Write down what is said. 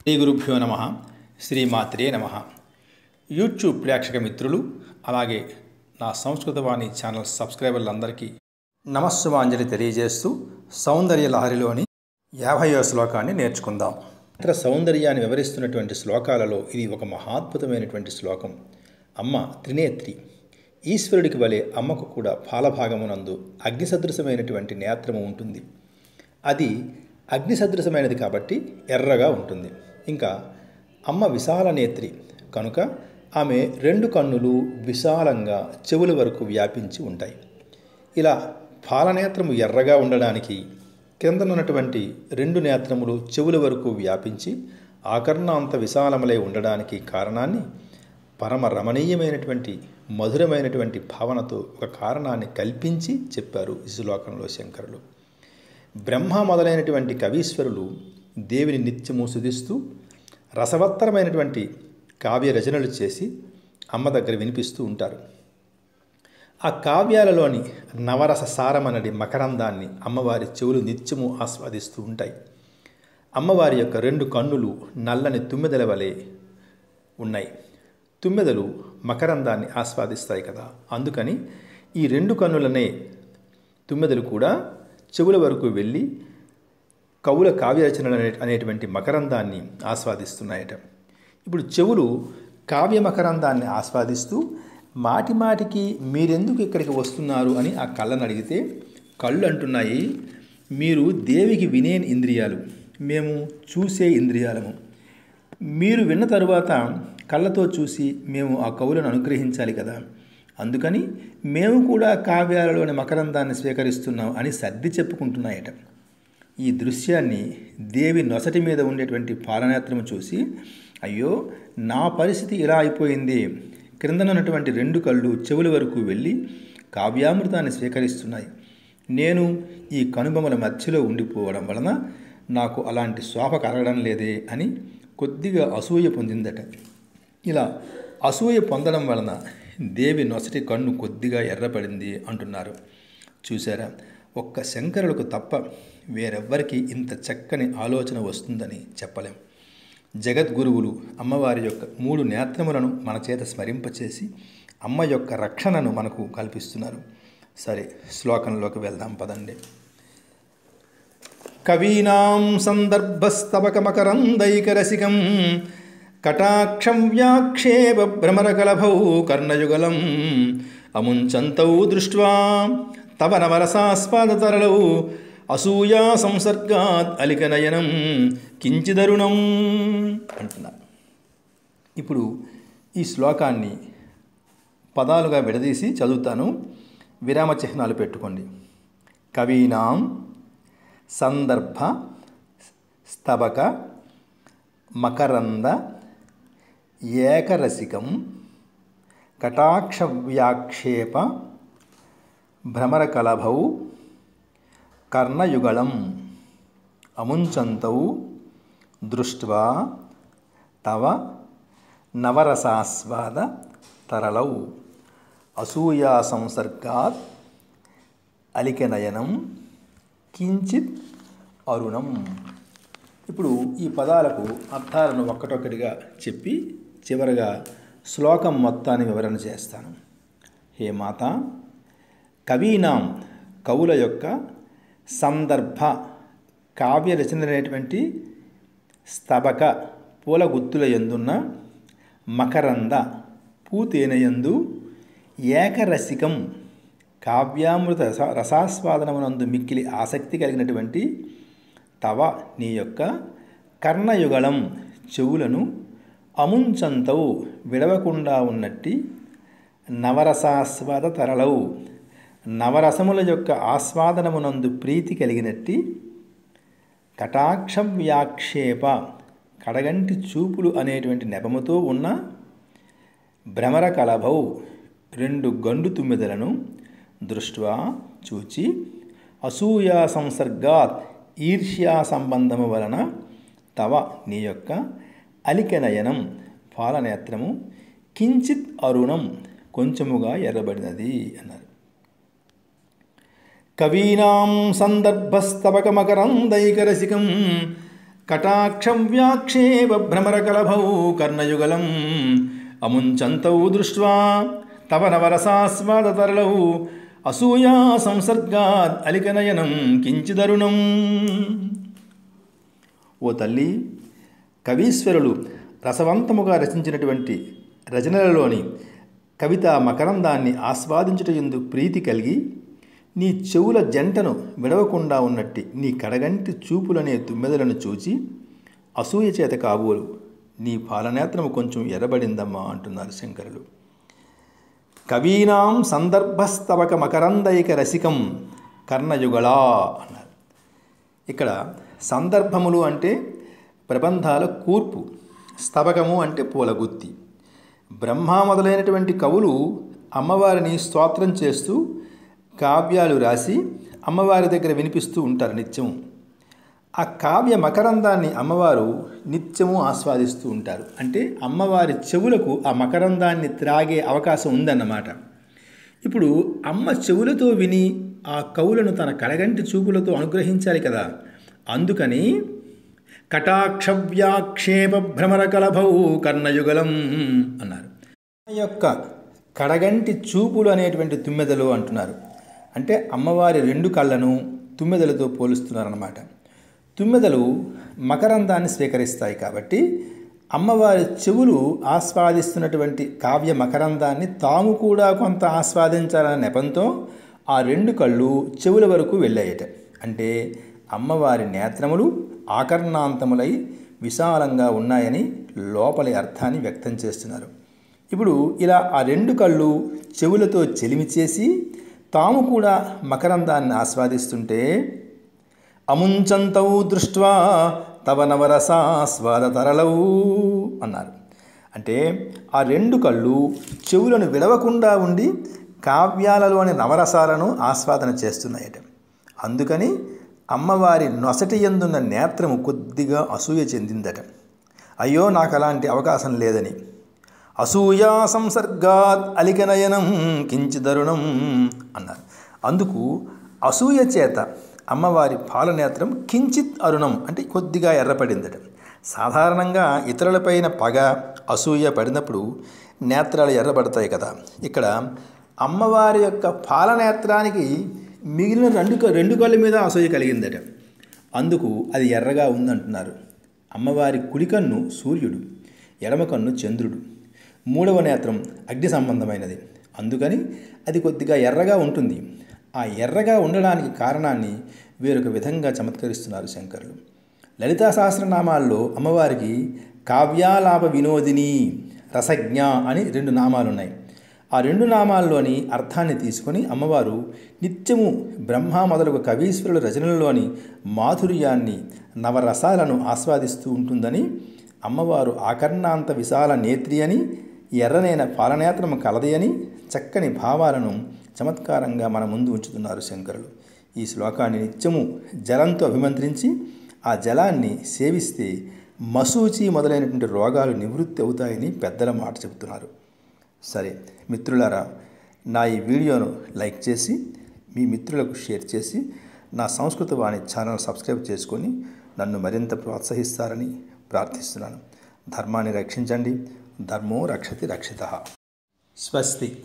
శ్రీ గురుభ్యో నమ. శ్రీమాత్రే నమ. యూట్యూబ్ ప్రేక్షక మిత్రులు అలాగే నా సంస్కృతవాణి ఛానల్ సబ్స్క్రైబర్లందరికీ నమస్సుమాంజలి తెలియజేస్తూ సౌందర్య లహరిలోని 50వ శ్లోకాన్ని నేర్చుకుందాం. ఇతర సౌందర్యాన్ని వివరిస్తున్నటువంటి శ్లోకాలలో ఇది ఒక మహాద్భుతమైనటువంటి శ్లోకం. అమ్మ త్రినేత్రి. ఈశ్వరుడికి వలె అమ్మకు కూడా పాలభాగమునందు అగ్నిసదృశమైనటువంటి నేత్రము ఉంటుంది. అది అగ్నిసదృశమైనది కాబట్టి ఎర్రగా ఉంటుంది. ఇంకా అమ్మ విశాల నేత్రి కనుక ఆమె 2 కన్నులు విశాలంగా చెవుల వరకు వ్యాపించి ఉంటాయి. ఇలా పాలనేత్రము ఎర్రగా ఉండడానికి కిందనున్నటువంటి 2 నేత్రములు చెవుల వరకు వ్యాపించి ఆకర్ణాంత విశాలములై ఉండడానికి కారణాన్ని పరమ రమణీయమైనటువంటి మధురమైనటువంటి భావనతో ఒక కారణాన్ని కల్పించి చెప్పారు ఈ శ్లోకంలో శంకరులు. బ్రహ్మ మొదలైనటువంటి కవీశ్వరులు దేవిని నిత్యము స్తుతిస్తూ రసవత్తరమైనటువంటి కావ్య రచనలు చేసి అమ్మ దగ్గర వినిపిస్తూ ఉంటారు. ఆ కావ్యాలలోని నవరస సారమనడి మకరందాన్ని అమ్మవారి చెవులు నిత్యము ఆస్వాదిస్తూ ఉంటాయి. అమ్మవారి యొక్క 2 కన్నులు నల్లని తుమ్మెదల వలె ఉన్నాయి. తుమ్మెదలు మకరందాన్ని ఆస్వాదిస్తాయి కదా, అందుకని ఈ 2 కన్నులనే తుమ్మెదలు కూడా చెవుల వరకు వెళ్ళి కవుల కావ్యరచనలు అనేటువంటి మకరందాన్ని ఆస్వాదిస్తున్నాయట. ఇప్పుడు చెవులు కావ్య మకరందాన్ని ఆస్వాదిస్తూ మాటిమాటికి మీరెందుకు ఇక్కడికి వస్తున్నారు అని ఆ కళ్ళను అడిగితే కళ్ళు అంటున్నాయి, మీరు దేవికి వినే ఇంద్రియాలు, మేము చూసే ఇంద్రియాలము. మీరు విన్న తరువాత కళ్ళతో చూసి మేము ఆ కవులను అనుగ్రహించాలి కదా, అందుకని మేము కూడా కావ్యాలలోని మకరందాన్ని స్వీకరిస్తున్నాం అని సర్ది చెప్పుకుంటున్నాయట. ఈ దృశ్యాన్ని దేవి నొసటి మీద ఉండేటువంటి పాలనేత్రము చూసి, అయ్యో నా పరిస్థితి ఇలా అయిపోయింది, క్రిందనున్నటువంటి 2 కళ్ళు చెవుల వరకు వెళ్ళి కావ్యామృతాన్ని స్వీకరిస్తున్నాయి, నేను ఈ కనుబొమల మధ్యలో ఉండిపోవడం వలన నాకు అలాంటి శోభ కలగడం లేదే అని కొద్దిగా అసూయ పొందిందట. ఇలా అసూయ పొందడం వలన దేవి నొసటి కన్ను కొద్దిగా ఎర్రపడింది అంటున్నారు. చూసారా, ఒక్క శంకరులకు తప్ప వేరెవ్వరికి ఇంత చక్కని ఆలోచన వస్తుందని చెప్పలేం. జగద్గురువులు అమ్మవారి యొక్క 3 నేత్రములను మన చేత స్మరింపచేసి అమ్మ యొక్క రక్షణను మనకు కల్పిస్తున్నారు. సరే, శ్లోకంలోకి వెళ్దాం పదండి. కవీనాం సందర్భస్తవకమకరందైకరసికం కటాక్షం వ్యాక్షేప భ్రమరకలభౌ కర్ణయుగలం అముంచంతౌ దృష్ట్వా తవ నవరసాస్వాదతరళౌ అసూయా సంసర్గాత్ అలికనయనం కించిదరుణం అంటున్నారు. ఇప్పుడు ఈ శ్లోకాన్ని పదాలుగా విడదీసి చదువుతాను, విరామ చిహ్నాలు పెట్టుకోండి. కవీనాం సందర్భ స్తబక మకరంద ఏకరసికం కటాక్ష వ్యాక్షేప భ్రమరకలభౌ కర్ణయుగళం అముంచంతౌ దృష్ట్వా తవ నవరసాస్వాద తరళౌ అసూయా సంసర్గాత్ అలికనయనం కించిత్ అరుణం. ఇప్పుడు ఈ పదాలకు అర్థాలను ఒక్కటొక్కటిగా చెప్పి చివరగా శ్లోకం మొత్తాన్ని వివరణ చేస్తాను. హే మాత, కవీనాం కవుల యొక్క సందర్భ కావ్య రచన అనేటువంటి స్తబక పూల గుత్తుల యందున్న మకరంద పూతేనయందు ఏకరసికం కావ్యామృత రసాస్వాదనమునందు మిక్కిలి ఆసక్తి కలిగినటువంటి తవ నీ యొక్క కర్ణయుగళం చెవులను అముంచంతవు విడవకుండా ఉన్నట్టి నవరసాస్వాద తరళౌ నవరసముల యొక్క ఆస్వాదనమునందు ప్రీతి కలిగినట్టి కటాక్ష వ్యాక్షేప కడగంటి చూపులు అనేటువంటి నెపముతో ఉన్న భ్రమర కలభౌ 2 గండు తుమ్మెదలను దృష్ట్వా చూచి అసూయా సంసర్గాత్ ఈర్ష్యా సంబంధము వలన తవ నీ యొక్క అలికనయనం పాలనేత్రము కించిత్ అరుణం కొంచెముగా ఎర్రబడినది అన్నారు. కవీనాం సందర్భస్తవకమకరందైకరసికం కటాక్షం వ్యాక్షేప భ్రమరకలభౌ కర్ణయుగలం అముంచంతౌ దృష్ట్వా తవ నవరసాస్వాదతరళౌ అసూయా సంసర్గాద్ అలికనయనం కించిదరుణం. ఓ తల్లి, కవీశ్వరులు రసవంతముగా రచించినటువంటి రచనలలోని కవితా మకరందాన్ని ఆస్వాదించుటయందు ప్రీతి కలిగి నీ చెవుల జంటను విడవకుండా ఉన్నట్టి నీ కడగంటి చూపులనే తుమ్మెదలను చూచి అసూయ చేత కాబోలు నీ పాలనేత్రము కొంచెం ఎర్రబడిందమ్మా అంటున్నారు శంకరులు. కవీనాం సందర్భస్తవక మకరందైక రసికం కర్ణయుగళా అన్నారు. ఇక్కడ సందర్భములు అంటే ప్రబంధాల కూర్పు, స్తవకము అంటే పూలగుత్తి. బ్రహ్మ మొదలైనటువంటి కవులు అమ్మవారిని స్తోత్రం చేస్తూ కావ్యాలు రాసి అమ్మవారి దగ్గర వినిపిస్తూ ఉంటారు నిత్యము. ఆ కావ్య మకరందాన్ని అమ్మవారు నిత్యము ఆస్వాదిస్తూ ఉంటారు. అంటే అమ్మవారి చెవులకు ఆ మకరందాన్ని త్రాగే అవకాశం ఉందన్నమాట. ఇప్పుడు అమ్మ చెవులతో విని ఆ కవులను తన కడగంటి చూపులతో అనుగ్రహించాలి కదా. అందుకని కటాక్షవ్యాక్షేప భ్రమరకలభౌ కర్ణయుగలం అన్నారు. యొక్క కడగంటి చూపులు అనేటువంటి తుమ్మెదలు అంటున్నారు. అంటే అమ్మవారి రెండు కళ్ళను తుమ్మెదలతో పోలుస్తున్నారన్నమాట. తుమ్మెదలు మకరందాన్ని స్వీకరిస్తాయి కాబట్టి అమ్మవారి చెవులు ఆస్వాదిస్తున్నటువంటి కావ్య మకరందాన్ని తాము కూడా కొంత ఆస్వాదించాలనే నెపంతో ఆ రెండు కళ్ళు చెవుల వరకు వెళ్ళాయట. అంటే అమ్మవారి నేత్రములు ఆకర్ణాంతములై విశాలంగా ఉన్నాయని లోపలి అర్థాన్ని వ్యక్తం చేస్తున్నారు. ఇప్పుడు ఇలా ఆ రెండు కళ్ళు చెవులతో చెలిమి చేసి తాము కూడా మకరందాన్ని ఆస్వాదిస్తుంటే అముంచంతౌ దృష్ట్వా తవ నవరసాస్వాదతరళౌ అన్నారు. అంటే ఆ రెండు కళ్ళు చెవులను విడవకుండా ఉండి కావ్యాలలోని నవరసాలను ఆస్వాదన చేస్తున్నాయట. అందుకని అమ్మవారి నొసటి యందున్న నేత్రము కొద్దిగా అసూయ చెందిందట. అయ్యో, నాకు అలాంటి అవకాశం లేదని. అసూయా సంసర్గాత్ అలికనయనం కించిదరుణం అన్నారు. అందుకు అసూయ చేత అమ్మవారి పాలనేత్రం కించిత్ అరుణం అంటే కొద్దిగా ఎర్రపడిందట. సాధారణంగా ఇతరులపైన పగ అసూయ పడినప్పుడు నేత్రాలు ఎర్రబడతాయి కదా. ఇక్కడ అమ్మవారి యొక్క పాలనేత్రానికి మిగిలిన రెండు కళ్ళ మీద అసూయ కలిగిందట. అందుకు అది ఎర్రగా ఉందంటున్నారు. అమ్మవారి కుడి కన్ను సూర్యుడు, ఎడమ కన్ను చంద్రుడు, మూడవ నేత్రం అగ్ని సంబంధమైనది. అందుకని అది కొద్దిగా ఎర్రగా ఉంటుంది. ఆ ఎర్రగా ఉండడానికి కారణాన్ని వేరొక విధంగా చమత్కరిస్తున్నారు శంకరులు. లలితా సహస్రనామాల్లో అమ్మవారికి కావ్యాలాప వినోదిని, రసజ్ఞ అని రెండు నామాలున్నాయి. ఆ రెండు నామాల్లోని అర్థాన్ని తీసుకొని అమ్మవారు నిత్యము బ్రహ్మ మొదలగు కవీశ్వరుల రచనలలోని మాధుర్యాన్ని నవరసాలను ఆస్వాదిస్తూ ఉంటుందని, అమ్మవారు ఆకర్ణాంత విశాల నేత్రి అని, ఎర్రనైన పాలనేత్రము కలది అని చక్కని భావాలను చమత్కారంగా మన ముందు ఉంచుతున్నారు శంకరులు. ఈ శ్లోకాన్ని నిత్యము జలంతో అభిమంత్రించి ఆ జలాన్ని సేవిస్తే మశూచి మొదలైనటువంటి రోగాలు నివృత్తి అవుతాయని పెద్దల మాట చెబుతున్నారు. సరే మిత్రులారా, నా ఈ వీడియోను లైక్ చేసి మీ మిత్రులకు షేర్ చేసి నా సంస్కృత వాణి ఛానల్ సబ్స్క్రైబ్ చేసుకొని నన్ను మరింత ప్రోత్సహిస్తారని ప్రార్థిస్తున్నాను. ధర్మాన్ని రక్షించండి. ధర్మో రక్షతి రక్షితః. స్వస్తి.